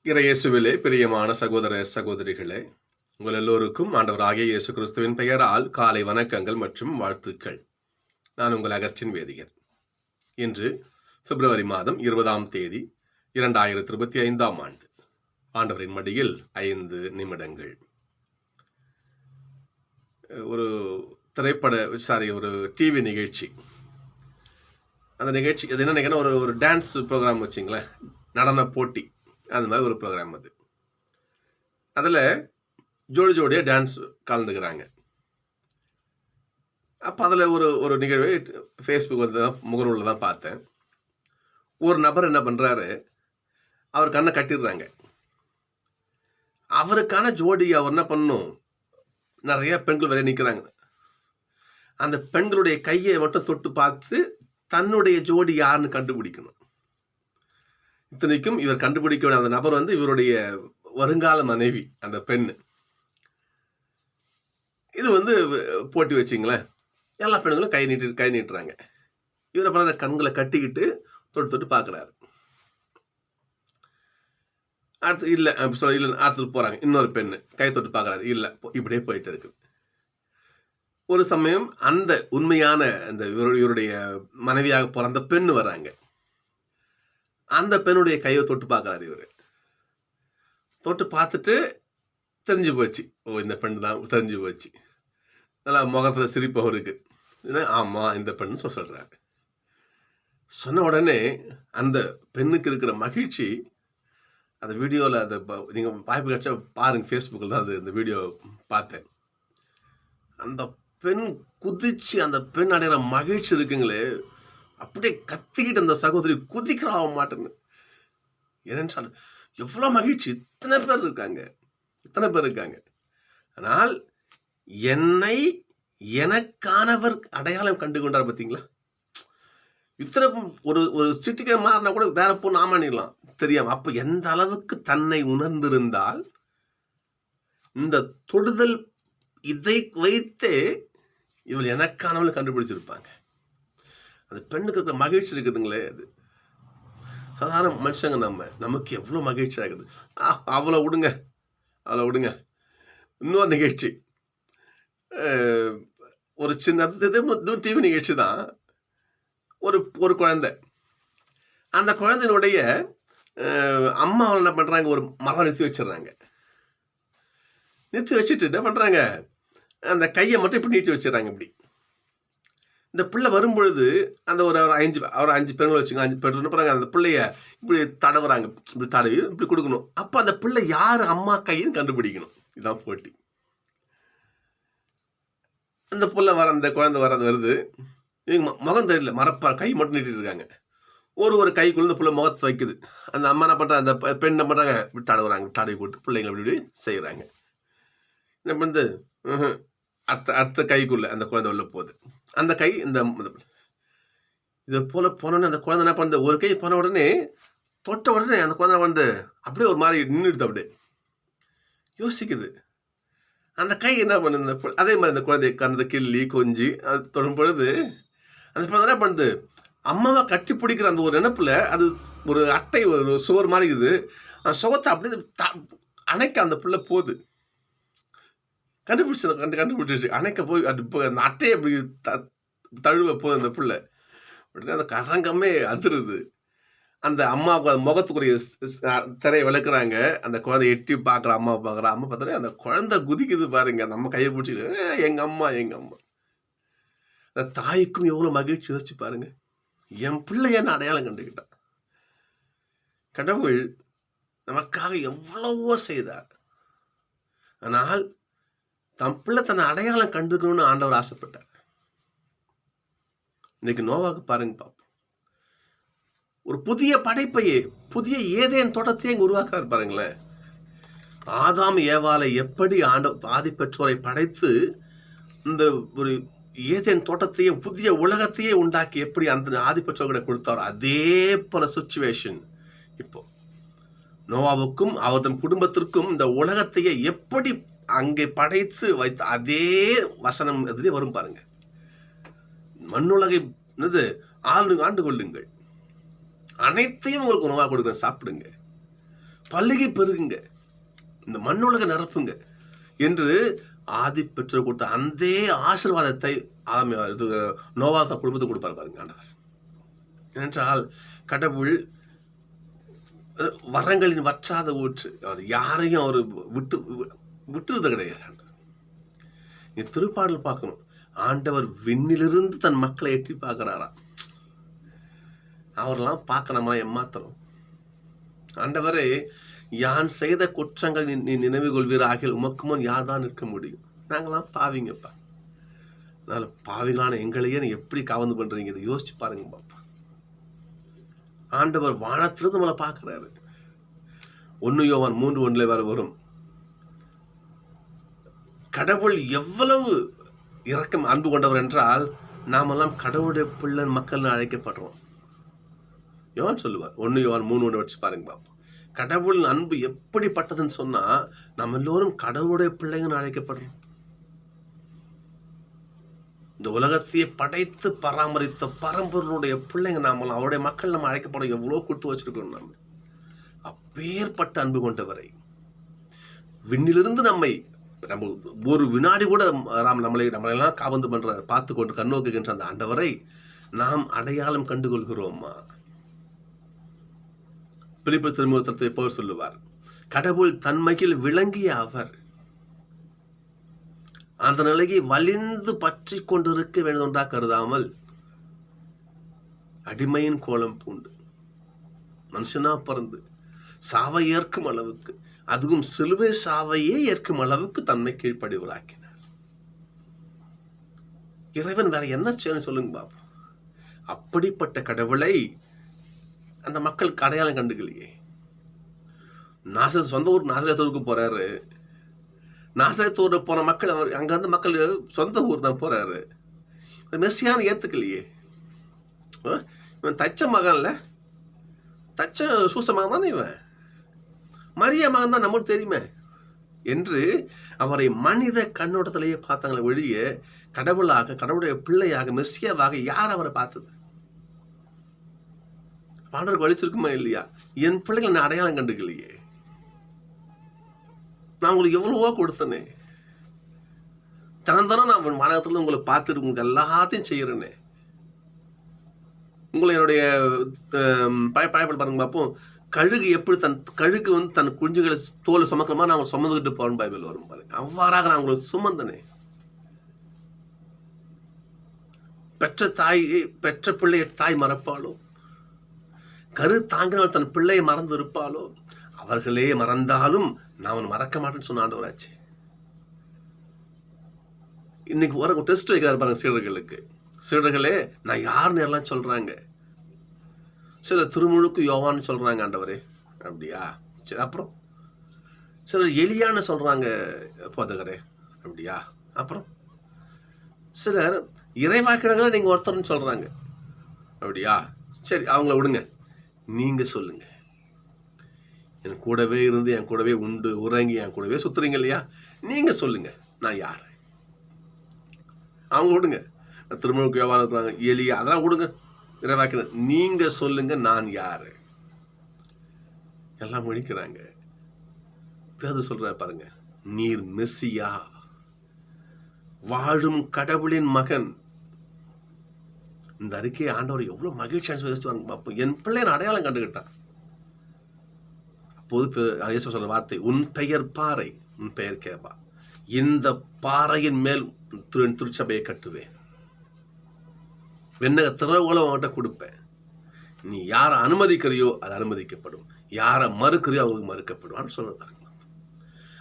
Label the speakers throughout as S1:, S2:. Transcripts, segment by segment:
S1: இறையேசுவிலே பிரியமான சகோதர சகோதரிகளே, உங்கள் எல்லோருக்கும் ஆண்டவராகிய இயேசு கிறிஸ்துவின் பெயரால் காலை வணக்கங்கள் மற்றும் வாழ்த்துக்கள். நான் உங்கள் அகஸ்டின் வேதியர். இன்று பிப்ரவரி மாதம் 20ஆம் தேதி 2025ஆம் ஆண்டு. ஆண்டவரின் மடியில் 5 நிமிடங்கள். ஒரு ஒரு டிவி நிகழ்ச்சி. அந்த நிகழ்ச்சி அது என்ன நினைக்கிறேன், ஒரு டான்ஸ் ப்ரோக்ராம் வச்சிங்களேன், நடன போட்டி, அது மாதிரி ஒரு ப்ரோக்ராம் அது. அதில் ஜோடியாக டான்ஸ் கலந்துக்கிறாங்க. அப்போ அதில் ஒரு நிகழ்வு ஃபேஸ்புக் வந்து முகநூலில் தான் பார்த்தேன். ஒரு நபர் என்ன பண்ணுறாரு, அவர் கண்ணை கட்டிடுறாங்க. அவருக்கான ஜோடி அவர் என்ன பண்ணணும், நிறைய பெண்கள் வரைய நிற்கிறாங்க. அந்த பெண்களுடைய கையை மட்டும் தொட்டு பார்த்து தன்னுடைய ஜோடி யாருன்னு கண்டுபிடிக்கணும். இத்தனைக்கும் இவர் கண்டுபிடிக்க வேண்டிய அந்த நபர் வந்து இவருடைய வருங்கால மனைவி, அந்த பெண். இது வந்து போட்டி வச்சிங்களேன், எல்லா பெண்களும் கை நீட்டுறாங்க. இவரை பண்ண கண்களை கட்டிக்கிட்டு தொட்டு பார்க்குறாரு. அடுத்து இல்லை அடுத்து போகிறாங்க. இன்னொரு பெண்ணு கை தொட்டு பார்க்குறாரு. இல்லை, இப்படியே போயிட்டு இருக்குது. ஒரு சமயம் அந்த உண்மையான அந்த இவருடைய மனைவியாக போகிற அந்த பெண்ணு வர்றாங்க. அந்த பெண்ணுடைய கையை தொட்டு பார்க்குறாரு. இவர் தொட்டு பார்த்துட்டு தெரிஞ்சு போச்சு, ஓ இந்த பெண் தான் தெரிஞ்சு போச்சு. நல்லா முகத்தில் சிரிப்பு அவருக்கு. ஆமாம் இந்த பெண்ணு சொல்கிறாரு. சொன்ன உடனே அந்த பெண்ணுக்கு இருக்கிற மகிழ்ச்சி, அந்த வீடியோவில் அதை நீங்கள் வாய்ப்பு கிடைச்சா பாருங்கள், ஃபேஸ்புக்கில் தான் அது இந்த வீடியோ பார்த்தேன். அந்த பெண் குதிச்சு அந்த பெண் அடைகிற மகிழ்ச்சி இருக்குங்களே, அப்படியே கத்திக்கிட்டு அந்த சகோதரி குதிக்கிறாக மாட்டேன்னு. ஏனென்றால் எவ்வளோ மகிழ்ச்சி, இத்தனை பேர் இருக்காங்க. ஆனால் என்னை எனக்கானவர் அடையாளம் கண்டு கொண்டார். பார்த்தீங்களா, இத்தனை ஒரு சிட்டிக்கை மாறினா கூட வேற பொண்ணு ஆமானிடலாம் தெரியாம. அப்போ எந்த அளவுக்கு தன்னை உணர்ந்திருந்தால் இந்த தொடுதல் இதை வைத்தே இவள் எனக்கானவள் கண்டுபிடிச்சிருப்பாங்க. அந்த பெண்ணுக்கு இருக்கிற மகிழ்ச்சி இருக்குதுங்களே, அது சாதாரண மனுஷங்க நமக்கு எவ்வளோ மகிழ்ச்சி ஆகுது. அவ்வளோ விடுங்க. இன்னொரு நிகழ்ச்சி, ஒரு சின்ன டிவி நிகழ்ச்சி தான். ஒரு குழந்தை, அந்த குழந்தையினுடைய அம்மா என்ன பண்ணுறாங்க, ஒரு மரம் நிறுத்தி வச்சிடுறாங்க. நிறுத்தி வச்சுட்டு என்ன பண்ணுறாங்க, அந்த கையை மட்டும் இப்படி நீட்டி வச்சிடறாங்க. இப்படி இந்த பிள்ளை வரும்பொழுது அந்த ஒரு 5 பெண்கள் வச்சுங்க, 5 பேர் என்ன பண்ணுறாங்க, அந்த பிள்ளைய இப்படி தடவுறாங்க. இப்படி தடவி இப்படி கொடுக்கணும். அப்போ அந்த பிள்ளை யார் அம்மா கைன்னு கண்டுபிடிக்கணும். இதுதான் போட்டி. அந்த பிள்ளை அந்த குழந்தை வருது. இவங்க முகம் தெரியல, மரப்பார் கை மட்டும் நீட்டிட்டு இருக்காங்க. ஒரு கைக்குள்ள இந்த பிள்ளை முகத்தை வைக்குது. அந்த அம்மா என்ன பண்ணுறாங்க, அந்த பெண் என்ன பண்ணுறாங்க, இப்படி தடவுறாங்க. தடவி கொடுத்து பிள்ளைங்க இப்படி செய்கிறாங்க. என்ன பண்ணுது, அடுத்த கைக்குள்ள அந்த குழந்தை உள்ள போகுது. அந்த கை இந்த இது போல போனோடனே அந்த குழந்தை என்ன பண்ணுது, ஒரு கை போன உடனே தொட்ட உடனே அந்த குழந்தை வந்து அப்படியே ஒரு மாதிரி நின்றுடுது. அப்படியே யோசிக்குது. அந்த கை என்ன பண்ணுது, அதே மாதிரி அந்த குழந்தை கண்ணதை கிள்ளி கொஞ்சி அது தொடும் பொழுது அந்த குழந்தை என்ன பண்ணுது, அம்மாவை கட்டி பிடிக்கிற அந்த ஒரு நினைப்புல அது ஒரு அட்டை, ஒரு சுவர் மாதிரி இருக்குது. அந்த சுவத்தை அப்படியே அணைக்க அந்த பிள்ளை போகுது. கண்டுபிடிச்சிச்சு அணைக்க போய் அந்த அட்டையை அப்படி தழுவ போகுது அந்த பிள்ளை. உடனே அந்த கரங்கமே அதிருது. அந்த அம்மாவுக்கு முகத்துக்குரிய திரையை விளக்குறாங்க. அந்த குழந்தை எட்டி பார்க்குற அம்மா பார்த்தோன்னே அந்த குழந்தை குதிக்குது பாருங்க. நம்ம கையை பிடிச்சிட்டு எங்க அம்மா. அந்த தாய்க்கும் எவ்வளோ மகிழ்ச்சி, யோசிச்சு பாருங்க. என் பிள்ளைய நான் அடையாளம் கண்டுக்கிட்டான். கடவுள் நமக்காக எவ்வளவோ செய்தார். ஆனால் தன் பிள்ளை தன்னை அடையாளம் கண்டுக்கணும்னு ஆண்டவர் ஆசைப்பட்டார். இன்னைக்கு நோவாக்கு பாருங்க, பாப்போம். ஒரு புதிய படைப்பையே, புதிய ஏதேன் தோட்டத்தையே இங்க உருவாக்குறாரு பாருங்களேன். ஆதாம் ஏவாளை எப்படி ஆதி பெற்றோரை படைத்து இந்த ஒரு ஏதேன் தோட்டத்தையே, புதிய உலகத்தையே உண்டாக்கி எப்படி அந்த ஆதி பெற்றோர்களை கொடுத்தாரோ அதே போல சுச்சுவேஷன் இப்போ நோவாவுக்கும் அவர்தம் குடும்பத்திற்கும் இந்த உலகத்தையே எப்படி அங்கே படைத்து வைத்த அதே வசனம் எதிரே வரும் பாருங்க. மண்ணுலகை ஆண்டு கொள்ளுங்கள், அனைத்தையும் உங்களுக்கு உணவாக கொடுங்க, சாப்பிடுங்க. பல்லுகை பெருகுங்க, இந்த மண்ணுலக நிரப்புங்க என்று ஆதி பெற்றோர் கொடுத்த அந்த ஆசீர்வாதத்தை நோவா குடும்பத்துக்கு கொடுப்பார் பாருங்க ஆண்டவர். ஏனென்றால் கடவுள் வரங்களின் வற்றாத ஊற்று. அவர் யாரையும் அவர் விட்டுறது கிடையாது. நீ திருப்பாடல் பார்க்கணும், ஆண்டவர் விண்ணிலிருந்து தன் மக்களை எட்டி பார்க்கிறாரா. அவரெல்லாம் பார்க்க நம்ம ஏமாத்துறோம். ஆண்டவரே, யான் செய்த குற்றங்கள் நீ நினைவு கொள்வீர் ஆகிய உமக்கு முன் யார் தான் நிற்க முடியும். நாங்களாம் பாவிங்கப்பா. அதனால பாவிகளான எங்களையே நீ எப்படி காவந்து பண்றீங்க, இதை யோசிச்சு பாருங்க பாப்பா. ஆண்டவர் வானத்திலிருந்து நம்மளை பார்க்கிறாரு. 1 யோவான் 3:1 வேற வரும். கடவுள் எவ்வளவு இரக்கம் அன்பு கொண்டவர் என்றால், நாமெல்லாம் கடவுளுடைய பிள்ளை மக்கள் அழைக்கப்படுறோம். யோவான் சொல்லுவார், 1 யோவான் 3:1 வச்சு பாருங்க பாப்போம். கடவுள் அன்பு எப்படிப்பட்டதுன்னு சொன்னா, நம்ம எல்லோரும் கடவுளுடைய பிள்ளைங்கன்னு அழைக்கப்படுறோம். இந்த உலகத்தையே படைத்து பராமரித்த பரம்பொருளுடைய பிள்ளைங்க நாமெல்லாம், அவருடைய மக்கள் நம்ம அழைக்கப்பட எவ்வளவு கொடுத்து வச்சிருக்கோம். நம்ம அப்பேற்பட்ட அன்பு கொண்டவரை, விண்ணிலிருந்து நம்ம ஒரு வினாடி கூட நம்மளெல்லாம் காவந்து பண்ற பார்த்து கொண்டு கண்ணோக்குகின்ற அந்த ஆண்டவரை நாம் அடையாளம் கண்டுகொள்கிறோமா? பிலிப்பியர் திருமுகத்தை போல் சொல்லுவார், கடவுள் தன்மையில் விளங்கிய அவர் அந்த நிலையை வலிந்து பற்றி கொண்டிருக்க வேண்டுமென்றா கருதாமல் அடிமையின் கோலம் பூண்டு மனுஷனா பிறந்து சாவை ஏற்கும் அளவுக்கு, அதுவும் சிலுவை சாவையே ஏற்கும் அளவுக்கு தன்னை கீழ்ப்படிவராக்கினார். இறைவன் வேற என்ன செய்யணும் சொல்லுங்க பாப்பா. அப்படிப்பட்ட கடவுளை அந்த மக்களுக்கு அடையாளம் கண்டுக்கலையே. சொந்த ஊர் நாசரேத்தூருக்கு போறாரு. நாசரேத்தூர் போன மக்கள், அவர் அங்க வந்து மக்கள் சொந்த ஊர் தான் போறாரு. மெஸ்ஸியான்னு ஏத்துக்கலையே. இவன் தச்ச மகன்ல, தச்ச சூச மகன் தானே இவன், மரியா மகன் தான் நமக்கு தெரியுமே என்று அவரை மனித கண்ணோட்டத்திலேயே பார்த்தாங்களே ஒழிய, கடவுளாக, கடவுளுடைய பிள்ளையாக, மெஸ்ஸியாவாக யார் அவரை பார்த்தது? பாடலுக்கு வலிச்சிருக்குமா இல்லையா? என் பிள்ளைகளை நான் அடையாளம் கண்டுக்கலையே. நான் உங்களுக்கு எவ்வளவோ கொடுத்தனே, தினந்தனம் நான் வானகத்துல உங்களை பார்த்துட்டு உங்களுக்கு எல்லாத்தையும் செய்யறேனே. உங்களை என்னுடைய பழைய பாருங்க பார்ப்போம். கழுகு எப்படி கழுகு வந்து தன் குஞ்சுகளை தோல் சுமக்கிற மாதிரி நான் சுமந்துக்கிட்டு போறேன் பைபிள் வரும் பாருங்க. அவ்வாறாக நான் உங்களை சுமந்தனே. பெற்ற பிள்ளையை தாய் மறப்பாளோ, கரு தாங்கினால் தன் பிள்ளையை மறந்து இருப்பாளோ, அவர்களே மறந்தாலும் நான் மறக்க மாட்டேன்னு சொன்ன ஆண்டவராச்சு. இன்னைக்கு ஒரு டெஸ்ட் வைக்கிறார் பாருங்க சீடர்களுக்கு. சீடர்களே, நான் யாருன்னு எல்லாம் சொல்றாங்க. சில திருமுழுக்கு யோவான்னு சொல்றாங்க ஆண்டவரே. அப்படியா? சரி, அப்புறம் சிலர் எலியான்னு சொல்றாங்க போதகரே. அப்படியா? அப்புறம் சிலர் இறைவாக்கினங்களை நீங்க ஒருத்தர்னு சொல்றாங்க. அப்படியா? சரி, அவங்கள விடுங்க. நீங்க சொல்லுங்க. என் கூடவே இருந்து, என் கூடவே உண்டு உறங்கி, என் கூடவே சுத்துறீங்க இல்லையா? நீங்க சொல்லுங்க, நான் யாரு? அவங்க விடுங்க. திருமுழுக்கு யோவான் இருக்கிறாங்க, எலியா, அதெல்லாம் விடுங்க. இறைவாக்கினர், நீங்க சொல்லுங்க, நான் யாரு? எல்லாம் முடிக்கிறாங்க. பேதுரு சொல்ற பாருங்க, நீர் மெஸ்ஸியா, வாழும் கடவுளின் மகன். இந்த அறிக்கையை ஆண்டவர் எவ்வளவு மகிழ்ச்சியாக என் பிள்ளைய அடையாளம் கண்டுகிட்டான். அப்போது இயேசு சொல்ற வார்த்தை, உன் பெயர் பாறை, உன் பெயர் கேபா, இந்த பாறையின் மேல் திருச்சபையை கட்டுவேன், வெண்ணக திறவுகளை அவங்ககிட்ட கொடுப்பேன். நீ யாரை அனுமதிக்கிறியோ அது அனுமதிக்கப்படும், யாரை மறுக்கிறியோ அவங்களுக்கு மறுக்கப்படும் சொல்ல பாருங்க.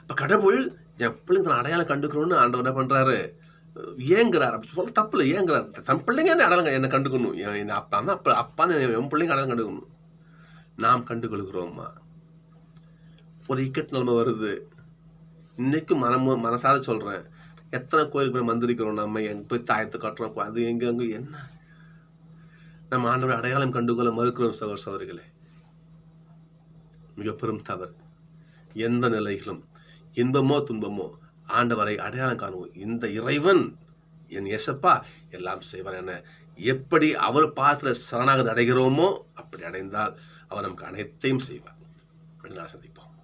S1: அப்ப கடவுள் என் பிள்ளைங்க அடையாளம் கண்டுக்கணும்னு ஆண்டவர் என்ன பண்றாரு? ஏங்குறாரு. அப்படி சொல்ல தப்பு இல்லை, ஏங்குறாரு. தன் பிள்ளைங்க என்ன அடையாளம் என்ன கண்டுக்கணும், என்ன அப்பா தான் அப்பான்னு என் பிள்ளைங்க அடையாளம் கண்டுக்கணும். நாம் கண்டுகொள்கிறோமா? ஒரு இக்கட்டு நிலைமை வருது. இன்னைக்கும் மனசார சொல்றேன், எத்தனை கோயிலுக்கு போய் மந்திரிக்கிறோம், நம்ம எங்க போய் தாயத்தை கட்டுறோம், அது எங்க என்ன நம்ம ஆண்டவரை அடையாளம் கண்டுகொள்ள மறுக்கிறோம். சகோதரர்களே, மிக பெரும் தவறு. எந்த நிலையிலும் இன்பமோ துன்பமோ ஆண்டவரை அடையாளம் காணுவோம். இந்த இறைவன் என் ஏசப்பா எல்லாம் செய்வார் என எப்படி அவர் பாத்திர சரணாகதி அடைகிறோமோ அப்படி அடைந்தால் அவர் நமக்கு அனைத்தையும் செய்வார். அடுத்த நாள் சந்திப்போம்.